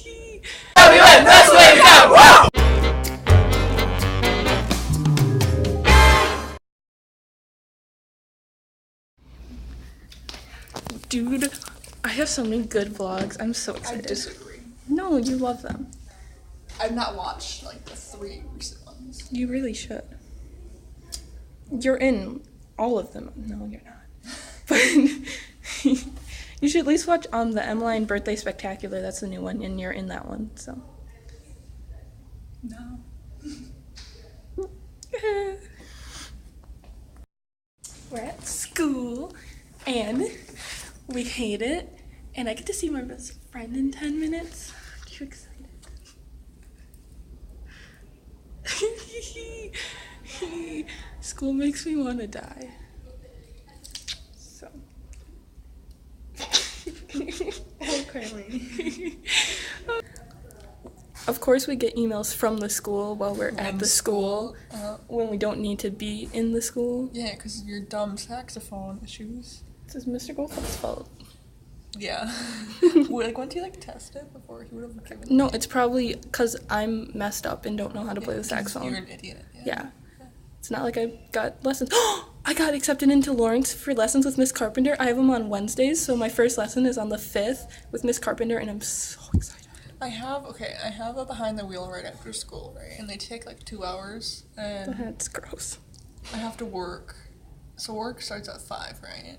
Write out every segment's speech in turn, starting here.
We went this way now. Whoa! Dude, I have so many good vlogs. I'm so excited. I disagree. No, you love them. I've not watched like the 3 recent ones. You really should. You're in all of them. No, you're not. But you should at least watch the Emmaline Birthday Spectacular. That's the new one, and you're in that one. So. No. We're at school, and we hate it, and I get to see my best friend in 10 minutes. Are you excited? School makes me want to die. So. Of course, we get emails from the school while we're at the school when we don't need to be in the school. Yeah, because of your dumb saxophone issues. This is Mr. Goldfeld's fault. Yeah. Wouldn't he test it before he would have given it? No, it's probably because I'm messed up and don't know how to play the saxophone. You're an idiot. Yeah. It's not like I got lessons. I got accepted into Lawrence for lessons with Miss Carpenter. I have them on Wednesdays, so my first lesson is on the 5th with Miss Carpenter, and I'm so excited. I have a behind the wheel right after school, right? And they take 2 hours, and That's gross. I have to work. So work starts at 5, right?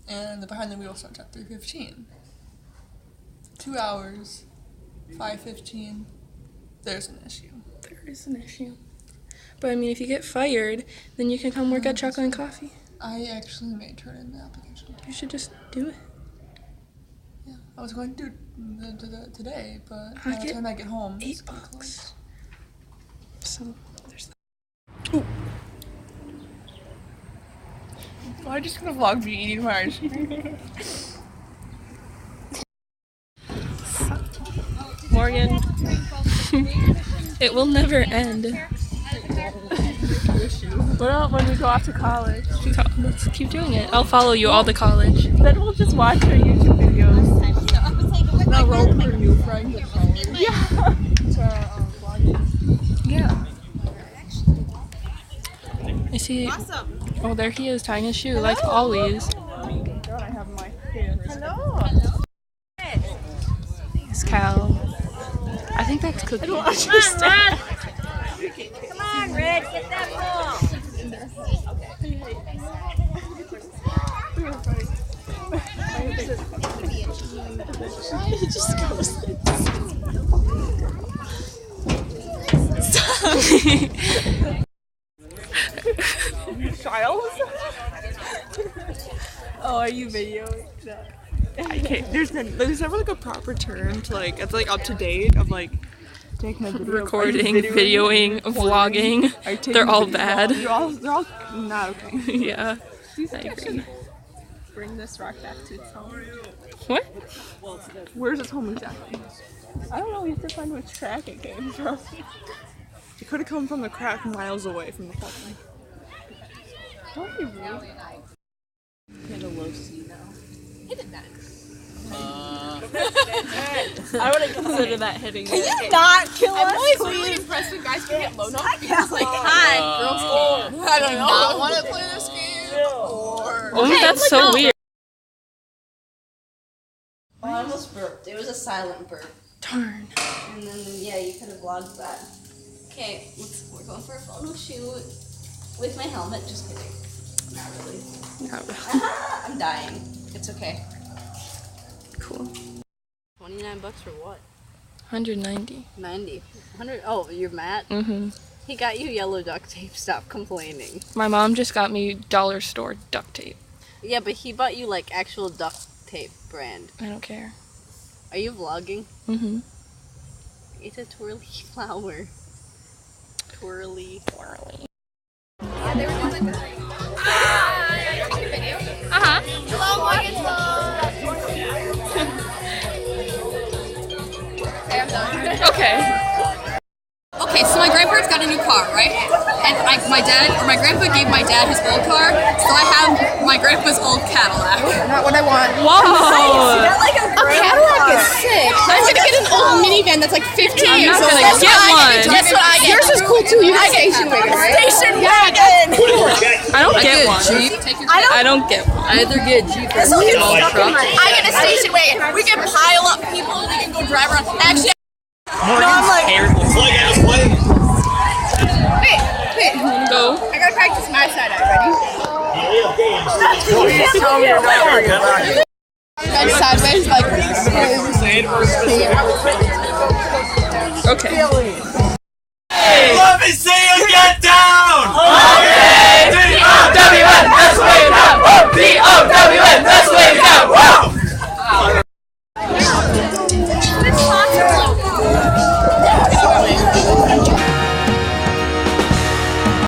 And the behind the wheel starts at 3:15. 2 hours, 5:15. There's an issue. There is an issue. But I mean, if you get fired, then you can come work at Chocolate and Coffee. I actually may turn in the application. You should just do it. Yeah, I was going to do it today, but I by the get time I get home, it's $8. So there's that. Well, I'm just gonna vlog me eating my ice cream. Morgan. It will never end. What about when we go off to college? Let's keep doing it. I'll follow you all to college. Then we'll just watch your YouTube videos. Now roll for new friends at college. Yeah. Yeah. I see. Oh, there he is tying his shoe, like always. God, I have my hair. Hello. It's Cal. I think that's Cookie. Come on, Red, get that ball. He just goes. Child? Oh, are you videoing? No. I can't. There's never a proper term to it's up to date of take my video. Recording, videoing, vlogging. They're all bad. They're all not okay. Yeah, I agree. Bring this rock back to its home. What? Where's its home exactly? I don't know. We have to find which track it came from. It could have come from the crack miles away from the property. Don't be rude. Hit a low C now. Hit it then. I wouldn't consider that hitting it. Can you not kill us? I'm always really impressed when guys can hit low notes. Hi. I do not want to play this game. Or Oh, that's so weird. I almost burped. It was a silent burp. Darn. And then, yeah, you could have vlogged that. Okay, we're going for a photo shoot with my helmet. Just kidding. Not really. Not really. I'm dying. It's okay. Cool. $29 for what? 190. 90. 100. Oh, you're Matt? Mm-hmm. He got you yellow duct tape. Stop complaining. My mom just got me dollar store duct tape. Yeah, but he bought you actual duct tape brand. I don't care. Are you vlogging? Mm-hmm. It's a twirly flower. Twirly. Twirly. Yeah, they were doing this. Uh-huh. Hello, Morgan's Okay. Okay, so my grandparents got a new car, right? And my grandpa gave my dad his old car, so I have my grandpa's old Cadillac. not what I want. Whoa. a Cadillac is sick. I'm gonna get an old Mini minivan that's like 15 I'm years not old. gonna get one. Guess what I get? Yours is cool too. You get station wagon, right? Station wagon. I don't get one. I don't get one. I either get Jeep or small truck. I get a station wagon. We can pile up people. We can go drive around. Actually, wait. Go. I gotta practice my side eye. Ready? Bend sideways, like. Okay. Let me see you get down! Okay!